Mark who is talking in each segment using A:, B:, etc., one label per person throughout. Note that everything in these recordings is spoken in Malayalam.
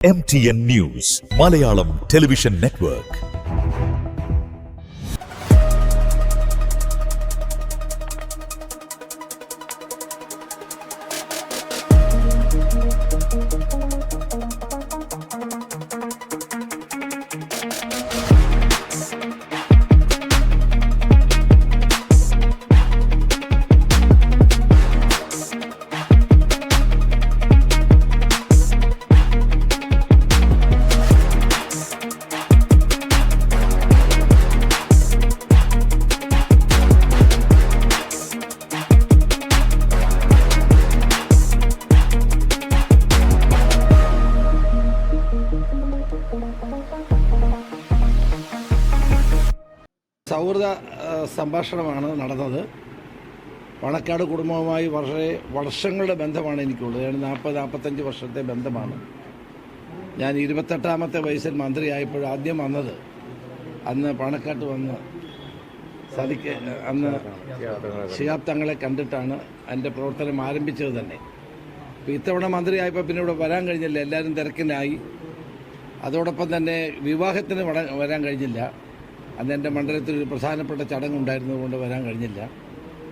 A: MTN News, Malayalam Television Network.
B: സൗഹൃദ സംഭാഷണമാണ് നടന്നത്. പണക്കാട് കുടുംബവുമായി വർഷങ്ങളുടെ ബന്ധമാണ് എനിക്കുള്ളത്. 40-45 വർഷത്തെ ബന്ധമാണ്. ഞാൻ 28ാമത്തെ വയസ്സിൽ മന്ത്രിയായപ്പോൾ ആദ്യം വന്നത് അന്ന് പാണക്കാട്ട് വന്ന് അന്ന് ശിഹാബ് തങ്ങളെ കണ്ടിട്ടാണ് എൻ്റെ പ്രവർത്തനം ആരംഭിച്ചത് തന്നെ. അപ്പോൾ ഇത്തവണ മന്ത്രിയായപ്പോൾ പിന്നെ ഇവിടെ വരാൻ കഴിഞ്ഞില്ല, എല്ലാവരും തിരക്കിനായി. അതോടൊപ്പം തന്നെ വിവാഹത്തിന് വരാൻ കഴിഞ്ഞില്ല. അന്ന് എൻ്റെ മണ്ഡലത്തിൽ ഒരു പ്രധാനപ്പെട്ട ചടങ്ങുണ്ടായിരുന്നതുകൊണ്ട് വരാൻ കഴിഞ്ഞില്ല.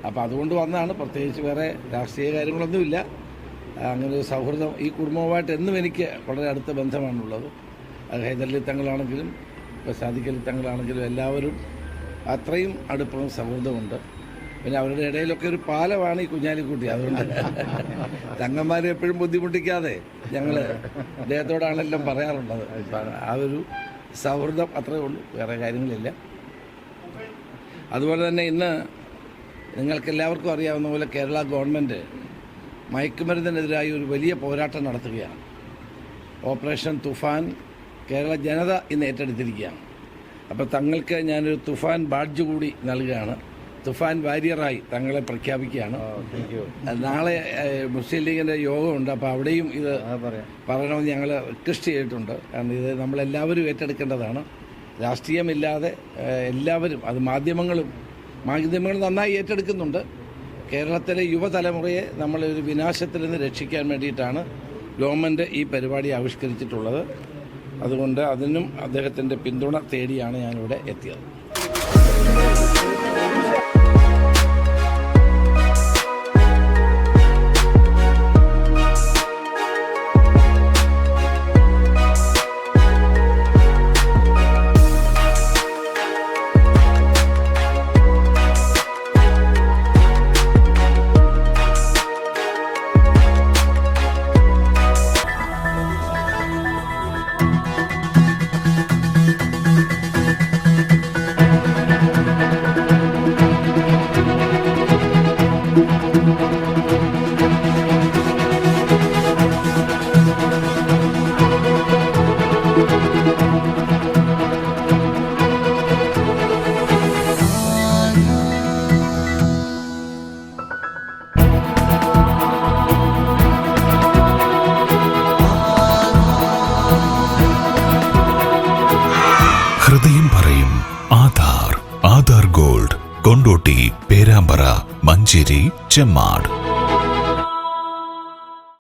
B: അപ്പോൾ അതുകൊണ്ട് വന്നതാണ്. പ്രത്യേകിച്ച് വേറെ രാഷ്ട്രീയ കാര്യങ്ങളൊന്നുമില്ല. അങ്ങനെ ഒരു സൗഹൃദം ഈ കുടുംബവുമായിട്ട് എന്നും എനിക്ക് വളരെ അടുത്ത ബന്ധമാണുള്ളത്. അത് ഹൈദരലി തങ്ങളാണെങ്കിലും ഇപ്പോൾ സാദിഖ് അലി തങ്ങളാണെങ്കിലും എല്ലാവരും അത്രയും അടുപ്പവും സൗഹൃദമുണ്ട്. പിന്നെ അവരുടെ ഇടയിലൊക്കെ ഒരു പാലമാണ് ഈ കുഞ്ഞാലിക്കുട്ടി. അതുകൊണ്ട് തങ്ങന്മാരെ എപ്പോഴും ബുദ്ധിമുട്ടിക്കാതെ ഞങ്ങൾ അദ്ദേഹത്തോടാണെല്ലാം പറയാറുള്ളത്. ആ ഒരു സൗഹൃദം അത്രയേ ഉള്ളൂ, വേറെ കാര്യങ്ങളില്ല. അതുപോലെ തന്നെ ഇന്ന് നിങ്ങൾക്കെല്ലാവർക്കും അറിയാവുന്ന പോലെ കേരള ഗവൺമെൻറ് മയക്കുമരുന്നിനെതിരായി ഒരു വലിയ പോരാട്ടം നടത്തുകയാണ്. ഓപ്പറേഷൻ തുഫാൻ കേരള ജനത ഇന്ന് ഏറ്റെടുത്തിരിക്കുകയാണ്. അപ്പോൾ തങ്ങൾക്ക് ഞാനൊരു തുഫാൻ ബാഡ്ജ് കൂടി നൽകുകയാണ്. തുഫാൻ വാരിയറായി തങ്ങളെ പ്രഖ്യാപിക്കുകയാണ്. നാളെ മുസ്ലിം ലീഗിൻ്റെ യോഗമുണ്ട്. അപ്പോൾ അവിടെയും ഇത് പറയണമെന്ന് ഞങ്ങൾ റിക്വസ്റ്റ് ചെയ്തിട്ടുണ്ട്. കാരണം ഇത് നമ്മളെല്ലാവരും ഏറ്റെടുക്കേണ്ടതാണ്. രാഷ്ട്രീയമില്ലാതെ എല്ലാവരും, അത് മാധ്യമങ്ങൾ നന്നായി ഏറ്റെടുക്കുന്നുണ്ട്. കേരളത്തിലെ യുവതലമുറയെ നമ്മളൊരു വിനാശത്തിൽ നിന്ന് രക്ഷിക്കാൻ വേണ്ടിയിട്ടാണ് ഗവൺമെൻറ് ഈ പരിപാടി ആവിഷ്കരിച്ചിട്ടുള്ളത്. അതുകൊണ്ട് അതിനും അദ്ദേഹത്തിൻ്റെ പിന്തുണ തേടിയാണ് ഞാനിവിടെ എത്തിയത്.
A: ഹൃദയം പറയും ആധാർ ഗോൾഡ്, കൊണ്ടോട്ടി, പേരാമ്പ്ര, മഞ്ചേരി, ചെമ്മാട്.